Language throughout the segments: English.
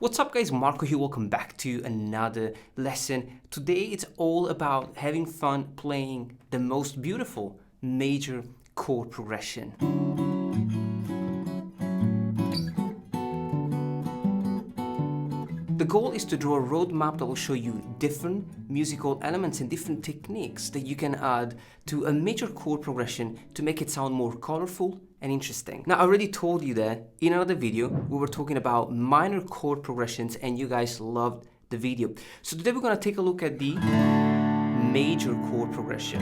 What's up guys, Marco here, welcome back to another lesson. Today it's all about having fun playing the most beautiful major chord progression. The goal is to draw a roadmap that will show you different musical elements and different techniques that you can add to a major chord progression to make it sound more colorful and interesting. Now, I already told you that in another video, we were talking about minor chord progressions and you guys loved the video. So today we're gonna take a look at the major chord progression.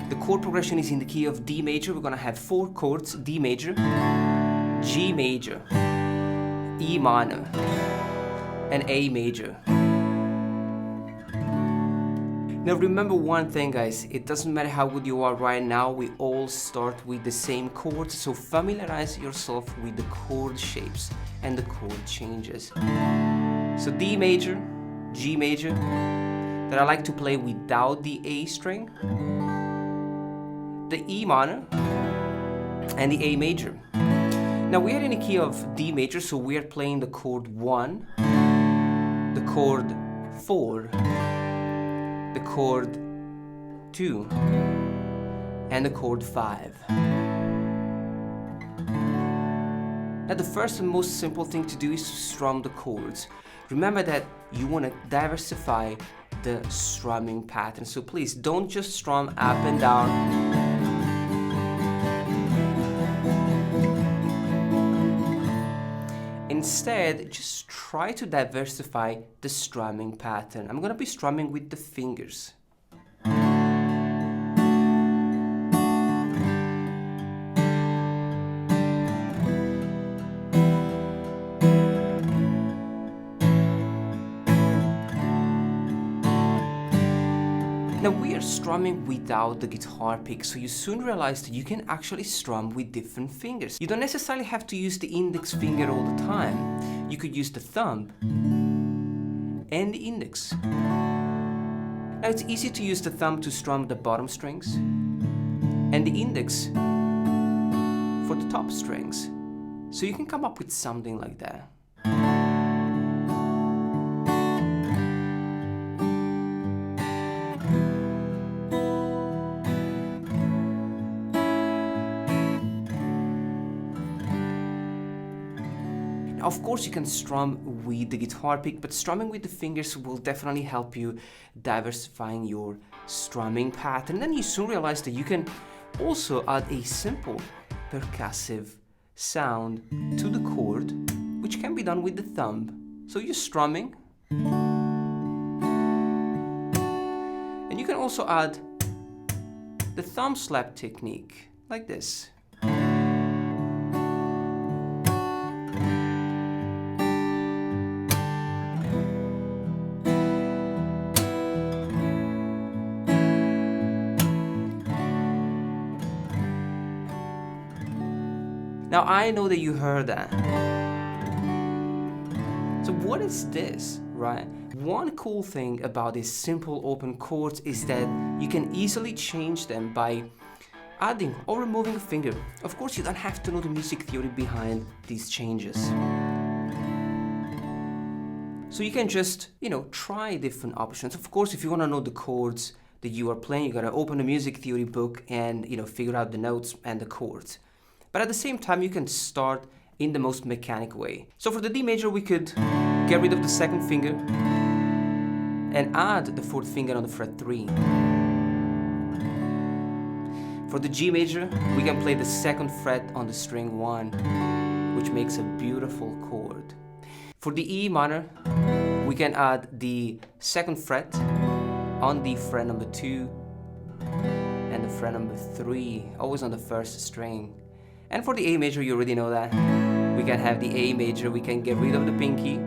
The chord progression is in the key of D major. We're gonna have 4 chords: D major, G major, E minor, and A major. Now remember one thing guys, it doesn't matter how good you are right now, we all start with the same chords, so familiarize yourself with the chord shapes and the chord changes. So D major, G major, that I like to play without the A string, the E minor, and the A major. Now we are in a key of D major, so we are playing the chord 1, the chord 4, the chord 2, and the chord 5. Now the first and most simple thing to do is to strum the chords. Remember that you want to diversify the strumming pattern, so please don't just strum up and down. Instead, just try to diversify the strumming pattern. I'm going to be strumming with the fingers. Now we are strumming without the guitar pick, so you soon realize that you can actually strum with different fingers. You don't necessarily have to use the index finger all the time. You could use the thumb and the index. Now it's easy to use the thumb to strum the bottom strings and the index for the top strings. So you can come up with something like that. Of course you can strum with the guitar pick, but strumming with the fingers will definitely help you diversifying your strumming pattern. Then you soon realize that you can also add a simple percussive sound to the chord, which can be done with the thumb. So you're strumming, and you can also add the thumb slap technique like this. Now I know that you heard that. So what is this, right? One cool thing about these simple open chords is that you can easily change them by adding or removing a finger. Of course, you don't have to know the music theory behind these changes. So you can just, try different options. Of course, if you want to know the chords that you are playing, you gotta open a music theory book and, figure out the notes and the chords. But at the same time, you can start in the most mechanic way. So for the D major, we could get rid of the second finger and add the fourth finger on the fret 3. For the G major, we can play the second fret on the string 1, which makes a beautiful chord. For the E minor, we can add the second fret on the fret number 2 and the fret number 3, always on the first string. And for the A major, you already know that. We can have the A major, we can get rid of the pinky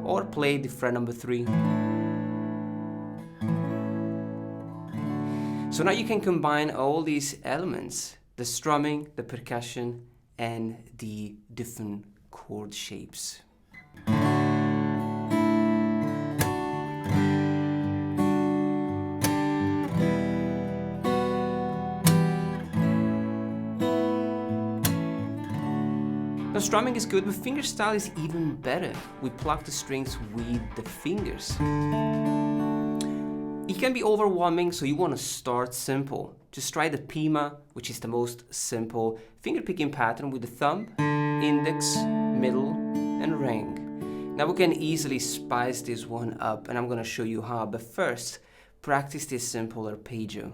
or play the fret number 3. So now you can combine all these elements, the strumming, the percussion, and the different chord shapes. Now strumming is good, but fingerstyle is even better. We pluck the strings with the fingers. It can be overwhelming, so you want to start simple. Just try the Pima, which is the most simple finger-picking pattern with the thumb, index, middle, and ring. Now we can easily spice this one up, and I'm going to show you how, but first, practice this simple arpeggio.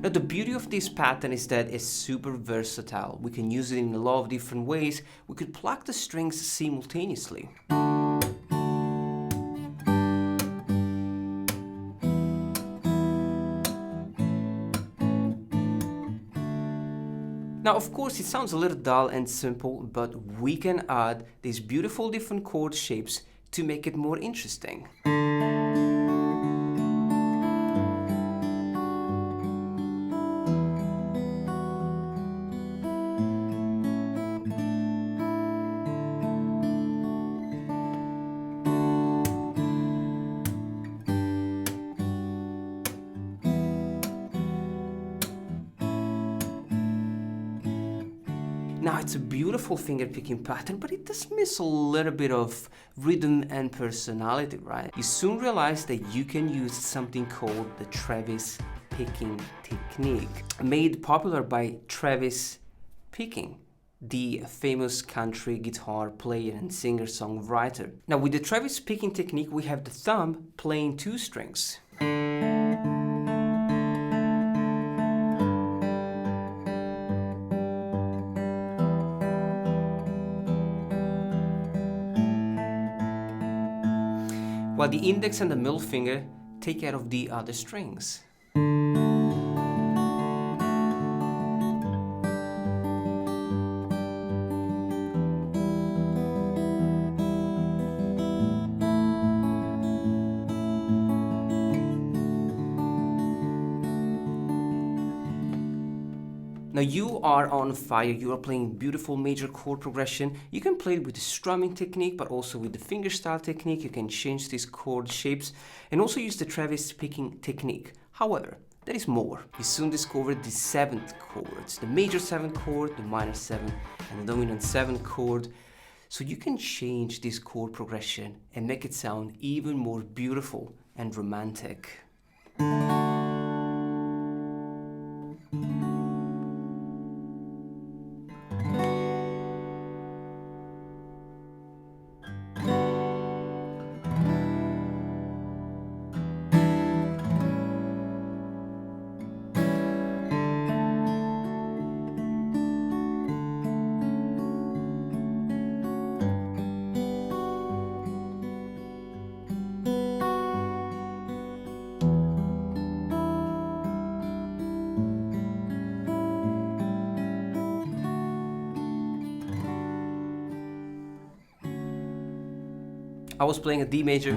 Now the beauty of this pattern is that it's super versatile. We can use it in a lot of different ways. We could pluck the strings simultaneously. Now of course it sounds a little dull and simple, but we can add these beautiful different chord shapes to make it more interesting. Now it's a beautiful finger-picking pattern, but it does miss a little bit of rhythm and personality, right? You soon realize that you can use something called the Travis picking technique, made popular by Travis Picking, the famous country guitar player and singer-songwriter. Now with the Travis picking technique, we have the thumb playing two strings. While the index and the middle finger take care of the other strings. Now you are on fire, you are playing beautiful major chord progression. You can play it with the strumming technique, but also with the fingerstyle technique. You can change these chord shapes and also use the Travis picking technique. However, there is more. You soon discover the seventh chords, the major seventh chord, the minor seventh, and the dominant seventh chord. So you can change this chord progression and make it sound even more beautiful and romantic. I was playing a D major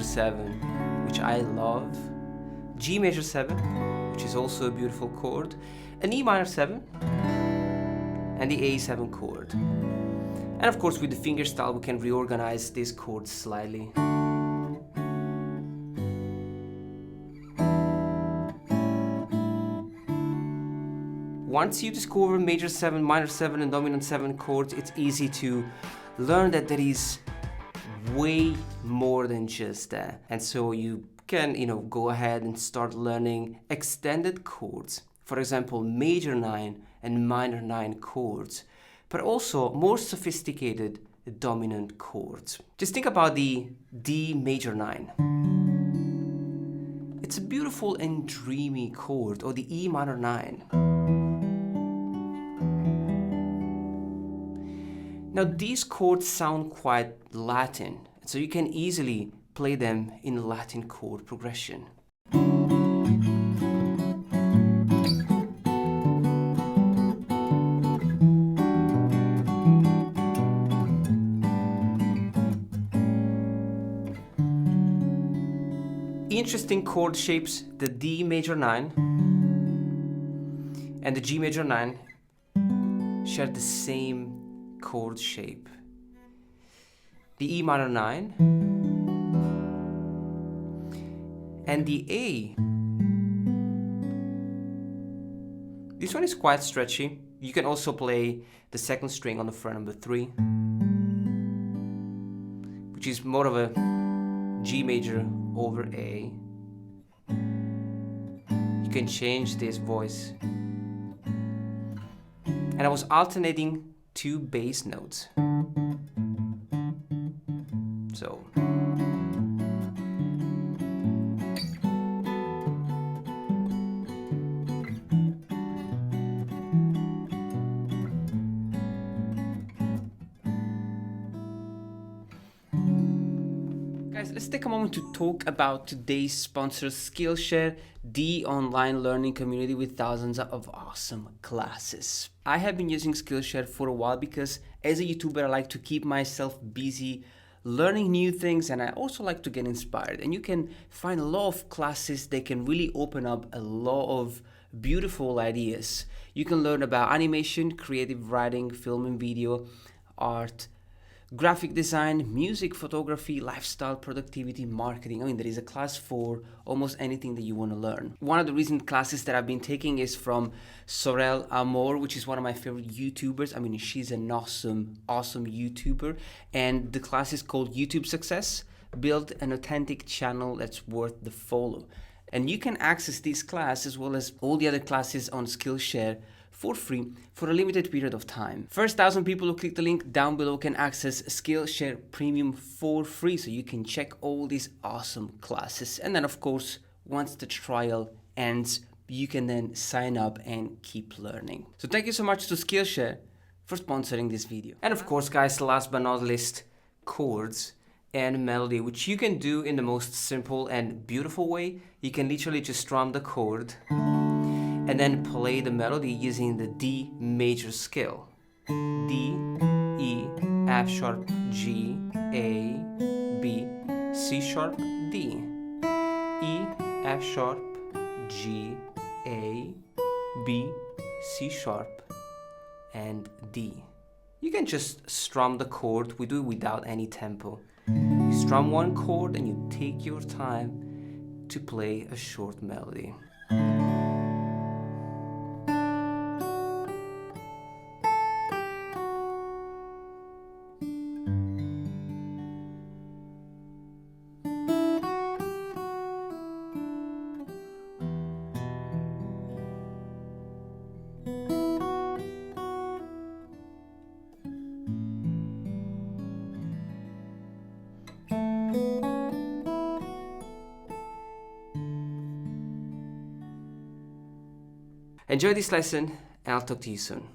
7, which I love, G major 7, which is also a beautiful chord, an E minor 7, and the A7 chord. And of course with the fingerstyle we can reorganize these chords slightly. Once you discover major 7, minor 7, and dominant 7 chords, it's easy to learn that there is way more than just that. And so you can, go ahead and start learning extended chords. For example, major 9 and minor 9 chords, but also more sophisticated dominant chords. Just think about the D major 9. It's a beautiful and dreamy chord, or the E minor 9. Now these chords sound quite Latin, so you can easily play them in Latin chord progression. Interesting chord shapes, the D major 9, and the G major 9 share the same chord shape. The E minor 9 and the A. This one is quite stretchy. You can also play the second string on the fret number 3, which is more of a G major over A. You can change this voice. And I was alternating 2 bass notes. So guys, let's take a moment to talk about today's sponsor, Skillshare, the online learning community with thousands of awesome classes. I have been using Skillshare for a while because as a YouTuber, I like to keep myself busy learning new things, and I also like to get inspired. And you can find a lot of classes that can really open up a lot of beautiful ideas. You can learn about animation, creative writing, film and video, art, graphic design, music, photography, lifestyle, productivity, marketing. I mean, there is a class for almost anything that you want to learn. One of the recent classes that I've been taking is from Sorel Amor, which is one of my favorite YouTubers. I mean, she's an awesome YouTuber. And the class is called YouTube Success, Build an Authentic Channel That's Worth the Follow. And you can access this class as well as all the other classes on Skillshare for free for a limited period of time. First 1,000 people who click the link down below can access Skillshare Premium for free, so you can check all these awesome classes. And then of course, once the trial ends, you can then sign up and keep learning. So thank you so much to Skillshare for sponsoring this video. And of course guys, last but not least, chords and melody, which you can do in the most simple and beautiful way. You can literally just strum the chord and then play the melody using the D major scale. D, E, F sharp, G, A, B, C sharp, D. E, F sharp, G, A, B, C sharp, and D. You can just strum the chord. We do it without any tempo. You strum one chord and you take your time to play a short melody. Enjoy this lesson, and I'll talk to you soon.